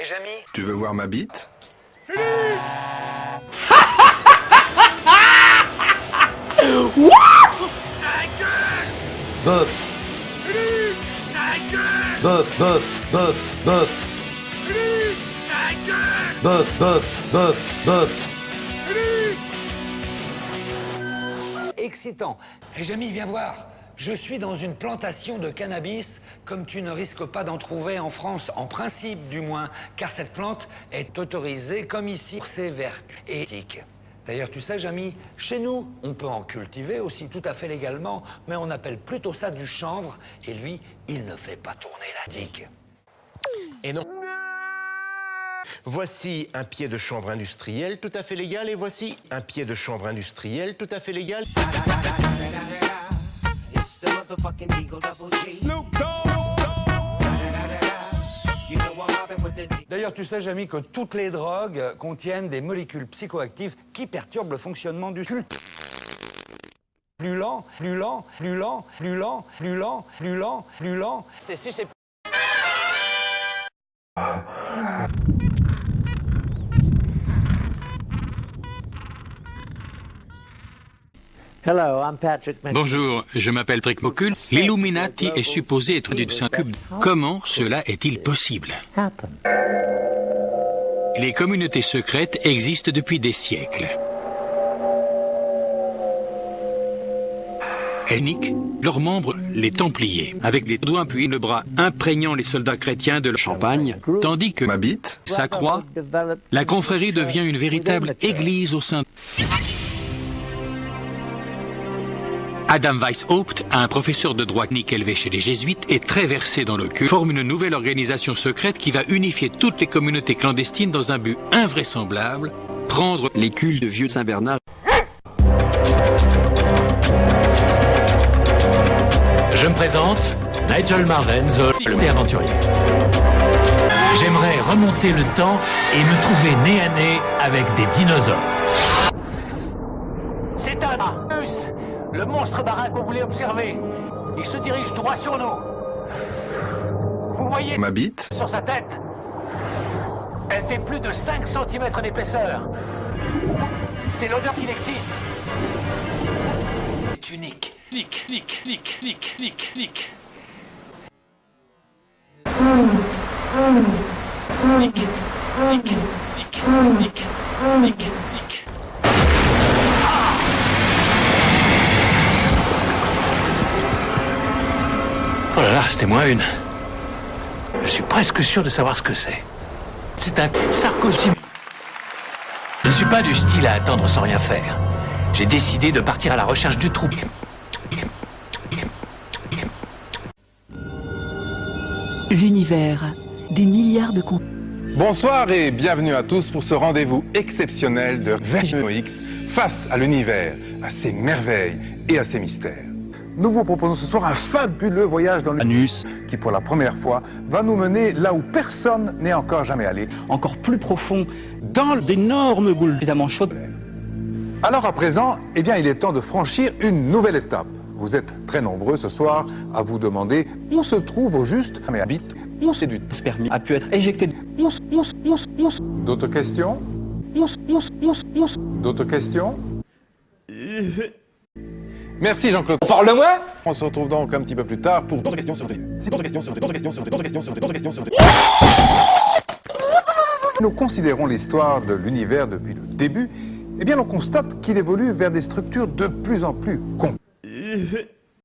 Et Jamy? Tu veux voir ma bite? Bof. Bof, bof, bof, bof. Bof, bof, bof, bof. Excitant. Et Jamy, viens voir. Je suis dans une plantation de cannabis comme tu ne risques pas d'en trouver en France, en principe du moins, car cette plante est autorisée comme ici pour ses vertus éthiques. D'ailleurs, tu sais, Jamy, chez nous, on peut en cultiver aussi tout à fait légalement, mais on appelle plutôt ça du chanvre, et lui, il ne fait pas tourner la digue. Et non. Voici un pied de chanvre industriel tout à fait légal, et voici un pied de chanvre industriel tout à fait légal. D'ailleurs, tu sais, Jamy, que toutes les drogues contiennent des molécules psychoactives qui perturbent le fonctionnement du culte. Plus lent, plus lent, plus lent, plus lent, plus lent, plus lent, plus lent. C'est Bonjour, je m'appelle Trickmocule. L'Illuminati est supposé être d'une saint cube. Comment cela est-il possible? Les communautés secrètes existent depuis des siècles. Elles niquent leurs membres, les Templiers, avec les doigts puis le bras imprégnant les soldats chrétiens de champagne, tandis que Ma bite? s'accroît, la confrérie devient une véritable église au sein. Adam Weishaupt, un professeur de droit technique élevé chez les jésuites et très versé dans le culte, forme une nouvelle organisation secrète qui va unifier toutes les communautés clandestines dans un but invraisemblable, prendre Les cultes de vieux Saint-Bernard. Je me présente, Nigel Marven, zoologue et aventurier. J'aimerais remonter le temps et me trouver nez à nez avec des dinosaures. C'est un Arcus, le monstre marin qu'on voulait observer. Il se dirige droit sur nous. Vous voyez Ma bite? sur sa tête? Elle fait plus de 5 cm d'épaisseur. C'est l'odeur qui l'excite. C'est unique. Lick. Oh là là, c'était moins une. Je suis presque sûr de savoir ce que c'est. C'est un sarcosim. Je ne suis pas du style à attendre sans rien faire. J'ai décidé de partir à la recherche du trou. L'univers, des milliards de contes. Bonsoir et bienvenue à tous pour ce rendez-vous exceptionnel de Vergino X face à l'univers, à ses merveilles et à ses mystères. Nous vous proposons ce soir un fabuleux voyage dans l'Anus qui, pour la première fois, va nous mener là où personne n'est encore jamais allé. Encore plus profond, dans d'énormes boules évidemment chaudes. Alors à présent, eh bien, il est temps de franchir une nouvelle étape. Vous êtes très nombreux ce soir à vous demander où se trouve au juste mais habite, où c'est du Spermie a pu être éjecté. D'autres questions? D'autres questions? Merci Jean-Claude. Parle-moi. On se retrouve donc un petit peu plus tard pour d'autres questions sur Nous considérons l'histoire de l'univers depuis le début, eh bien on constate qu'il évolue vers des structures de plus en plus complexes.